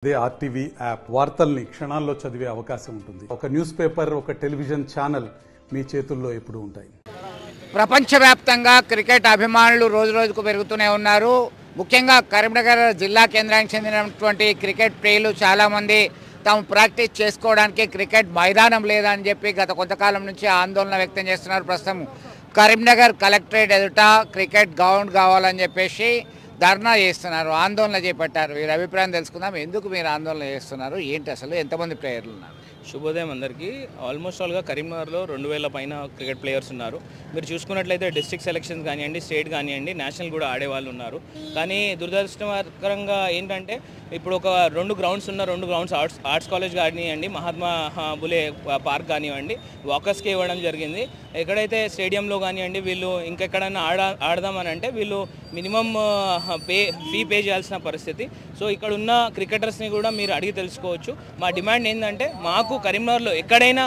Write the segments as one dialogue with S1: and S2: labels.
S1: అదే RTV app వార్తల్ని క్షణాల్లో చదివే అవకాశం ఉంటుంది. ఒక న్యూస్ పేపర్, ఒక టెలివిజన్ ఛానల్ మీ చేతుల్లో ఎప్పుడూ ఉంటాయి.
S2: ప్రపంచవ్యాప్తంగా క్రికెట్ అభిమానులు రోజు రోజుకు పెరుగుతూనే ఉన్నారు. ముఖ్యంగా కరీంనగర్ జిల్లా కేంద్రానికి చెందినటువంటి క్రికెట్ ప్రియులు చాలామంది తాము ప్రాక్టీస్ చేసుకోవడానికి క్రికెట్ మైదానం లేదని చెప్పి గత కొంతకాలం నుంచి ఆందోళన వ్యక్తం చేస్తున్నారు. ప్రస్తుతం కరీంనగర్ కలెక్టరేట్ ఎదుట క్రికెట్ గ్రౌండ్ కావాలని చెప్పేసి ధర్నా చేస్తున్నారు, ఆందోళన చేపట్టారు. వీరి అభిప్రాయం తెలుసుకుందాం. ఎందుకు మీరు ఆందోళన చేస్తున్నారు, ఏంటి అసలు, ఎంతమంది ప్లేయర్లు ఉన్నారు?
S3: శుభోదయం అందరికీ. ఆల్మోస్ట్ ఆల్గా కరీంనగర్లో 2000 పైన క్రికెట్ ప్లేయర్స్ ఉన్నారు. మీరు చూసుకున్నట్లయితే డిస్ట్రిక్ట్ సెలక్షన్స్ కానివ్వండి, స్టేట్ కానివ్వండి, నేషనల్ కూడా ఆడేవాళ్ళు ఉన్నారు. కానీ దురదృష్టకరంగా ఏంటంటే ఇప్పుడు ఒక 2 గ్రౌండ్స్ ఉన్న 2 గ్రౌండ్స్ ఆర్ట్స్ కాలేజ్ కానివ్వండి, మహాత్మా బులే పార్క్ కానివ్వండి, వాకర్స్కి ఇవ్వడం జరిగింది. ఎక్కడైతే స్టేడియంలో కానివ్వండి వీళ్ళు ఇంకెక్కడైనా ఆడదామని అంటే వీళ్ళు మినిమం ఫీ పే చేయాల్సిన పరిస్థితి. సో ఇక్కడ ఉన్న క్రికెటర్స్ని కూడా మీరు అడిగి తెలుసుకోవచ్చు. మా డిమాండ్ ఏంటంటే మాకు కరీంనగర్లో ఎక్కడైనా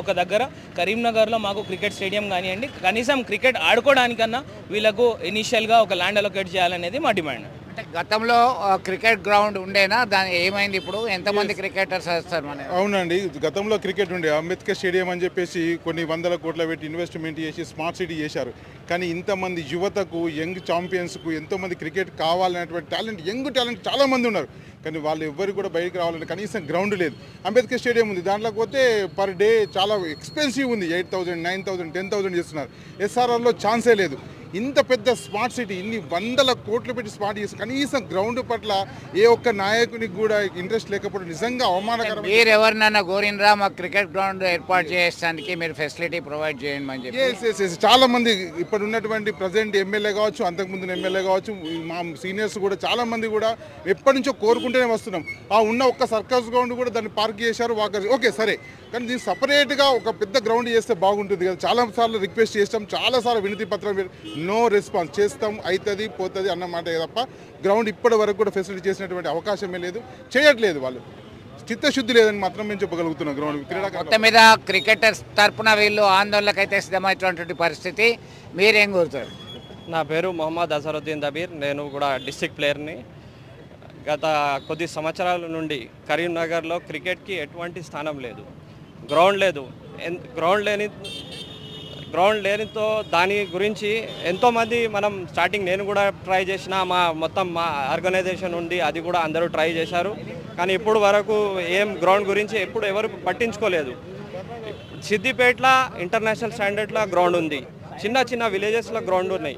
S3: ఒక దగ్గర కరీంనగర్లో మాకు క్రికెట్ స్టేడియం కానివ్వండి, కనీసం క్రికెట్ ఆడుకోవడానికన్నా వీళ్ళకు ఇనీషియల్గా ఒక ల్యాండ్ అలొకేట్ చేయాలనేది మా డిమాండ్.
S2: అంటే గతంలో క్రికెట్ గ్రౌండ్ ఉండేనా, దాని ఏమైంది, ఇప్పుడు ఎంతమంది క్రికెటర్స్ వస్తారు? మన
S4: అవునండి, గతంలో క్రికెట్ ఉండే అంబేద్కర్ స్టేడియం అని చెప్పేసి కొన్ని వందల కోట్ల పెట్టి ఇన్వెస్ట్మెంట్ చేసి స్మార్ట్ సిటీ చేశారు. కానీ ఇంతమంది యువతకు, యంగ్ ఛాంపియన్స్కు ఎంతోమంది క్రికెట్ కావాలనేటువంటి యంగ్ టాలెంట్ చాలామంది ఉన్నారు. కానీ వాళ్ళు ఎవ్వరు కూడా బయటకు రావాలంటే కనీసం గ్రౌండ్ లేదు. అంబేద్కర్ స్టేడియం ఉంది, దాంట్లోకి పోతే పర్ డే చాలా ఎక్స్పెన్సివ్ ఉంది. 8,000, 9,000, 10,000 చేస్తున్నారు. ఎస్ఆర్ఆర్లో ఛాన్సే లేదు. ఇంత పెద్ద స్మార్ట్ సిటీ, ఇన్ని వందల కోట్లు పెట్టి స్మార్ట్ చేసి కనీసం గ్రౌండ్ పట్ల ఏ ఒక్క నాయకునికి కూడా ఇంట్రెస్ట్ లేకపోవడం నిజంగా అవమానకరం.
S2: మీరు ఎవరినైనా కోరినరా మాకు క్రికెట్ గ్రౌండ్ ఏర్పాటు చేయడానికి మీరు ఫెసిలిటీ ప్రొవైడ్ చేయండి అని చెప్పి?
S4: చాలా మంది ఇప్పుడు ఉన్నటువంటి ప్రజెంట్ ఎమ్మెల్యే కావచ్చు, అంతకుముందు ఎమ్మెల్యే కావచ్చు, మా సీనియర్స్ కూడా చాలా మంది కూడా ఎప్పటి నుంచో కోరుకుంటూనే వస్తున్నాం. ఆ ఉన్న ఒక్క సర్కస్ గ్రౌండ్ కూడా దాన్ని పార్క్ చేశారు, వాకర్స్ ఓకే సరే, కానీ దీన్ని సపరేట్గా ఒక పెద్ద గ్రౌండ్ చేస్తే బాగుంటుంది కదా. చాలాసార్లు రిక్వెస్ట్ చేస్తాం, చాలాసార్లు వినతి పత్రం, నో రెస్పాన్స్. చేస్తాం, అవుతుంది పోతుంది అన్నమాట తప్ప గ్రౌండ్ ఇప్పటి వరకు కూడా ఫెసిలిటీ చేసినటువంటి అవకాశమే లేదు, చేయట్లేదు. వాళ్ళు చిత్తశుద్ధి లేదని మాత్రం మేము చెప్పగలుగుతున్నాం. గ్రౌండ్
S2: మొత్తం మీద క్రికెటర్స్ తరపున వీళ్ళు ఆందోళనకైతే సిద్ధమైనటువంటి పరిస్థితి. మీరేం కోరుతారు?
S5: నా పేరు మొహమ్మద్ అజరుద్దీన్ దబీర్, నేను కూడా డిస్ట్రిక్ట్ ప్లేయర్ని. గత కొద్ది సంవత్సరాల నుండి కరీంనగర్లో క్రికెట్కి ఎటువంటి స్థానం లేదు, గ్రౌండ్ లేదు. గ్రౌండ్ లేనితో దాని గురించి ఎంతోమంది మనం స్టార్టింగ్ నేను కూడా ట్రై చేసిన, మా ఆర్గనైజేషన్ ఉంది, అది కూడా అందరూ ట్రై చేశారు. కానీ ఇప్పుడు వరకు ఏం గ్రౌండ్ గురించి ఎప్పుడు ఎవరు పట్టించుకోలేదు. సిద్దిపేటలో ఇంటర్నేషనల్ స్టాండర్డ్లో గ్రౌండ్ ఉంది, చిన్న చిన్న విలేజెస్లో గ్రౌండ్ ఉన్నాయి.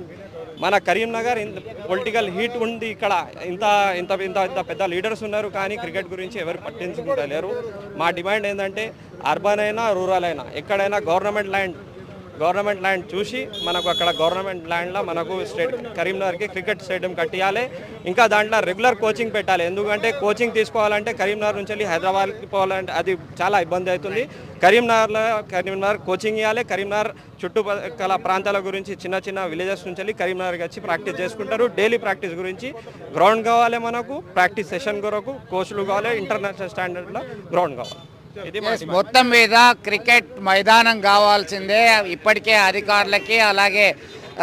S5: మన కరీంనగర్ పొలిటికల్ హీట్ ఉంది, ఇక్కడ ఇంత ఇంత ఇంత ఇంత పెద్ద లీడర్స్ ఉన్నారు, కానీ క్రికెట్ గురించి ఎవరు పట్టించుకుంటలేరు. మా డిమాండ్ ఏంటంటే అర్బన్ అయినా రూరల్ అయినా ఎక్కడైనా గవర్నమెంట్ ల్యాండ్ చూసి మనకు అక్కడ గవర్నమెంట్ ల్యాండ్లో మనకు కరీంనగర్కి క్రికెట్ స్టేడియం కట్టియాలి. ఇంకా దాంట్లో రెగ్యులర్ కోచింగ్ పెట్టాలి. ఎందుకంటే కోచింగ్ తీసుకోవాలంటే కరీంనగర్ నుంచి వెళ్ళి హైదరాబాద్కి పోవాలంటే అది చాలా ఇబ్బంది అవుతుంది. కరీంనగర్ కోచింగ్ ఇవ్వాలి. కరీంనగర్ చుట్టుపక్కల ప్రాంతాల గురించి చిన్న చిన్న విలేజెస్ నుంచి వెళ్ళి కరీంనగర్కి వచ్చి ప్రాక్టీస్ చేసుకుంటారు. డైలీ ప్రాక్టీస్ గురించి గ్రౌండ్ కావాలి, మనకు ప్రాక్టీస్ సెషన్ కొరకు కోచ్లు కావాలి, ఇంటర్నేషనల్ స్టాండర్డ్లో గ్రౌండ్ కావాలి.
S2: మొత్తం మీద క్రికెట్ మైదానం కావాల్సిందే. ఇప్పటికే అధికారులకి అలాగే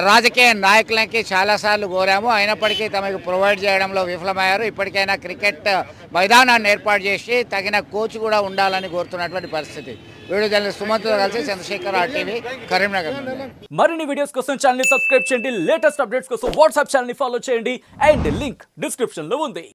S2: రాజకీయ నాయకులకి చాలాసార్లు కోరాము, అయినప్పటికీ తమకు ప్రొవైడ్ చేయడంలో విఫలమయ్యారు. ఇప్పటికైనా క్రికెట్ మైదానాన్ని ఏర్పాటు చేసి తగిన కోచ్ కూడా ఉండాలని కోరుతున్నటువంటి పరిస్థితి. వీడియో జర్నలిస్ట్ సుమంత్తో కలిసి చంద్రశేఖర్, RTV, కరీంనగర్.
S6: మరిన్ని వీడియోస్ కోసం ఛానల్ ని సబ్స్క్రైబ్ చేయండి, లేటెస్ట్ అప్డేట్స్ కోసం వాట్సాప్ ఛానల్ ని ఫాలో చేయండి, అండ్ లింక్ డిస్క్రిప్షన్ లో ఉంది.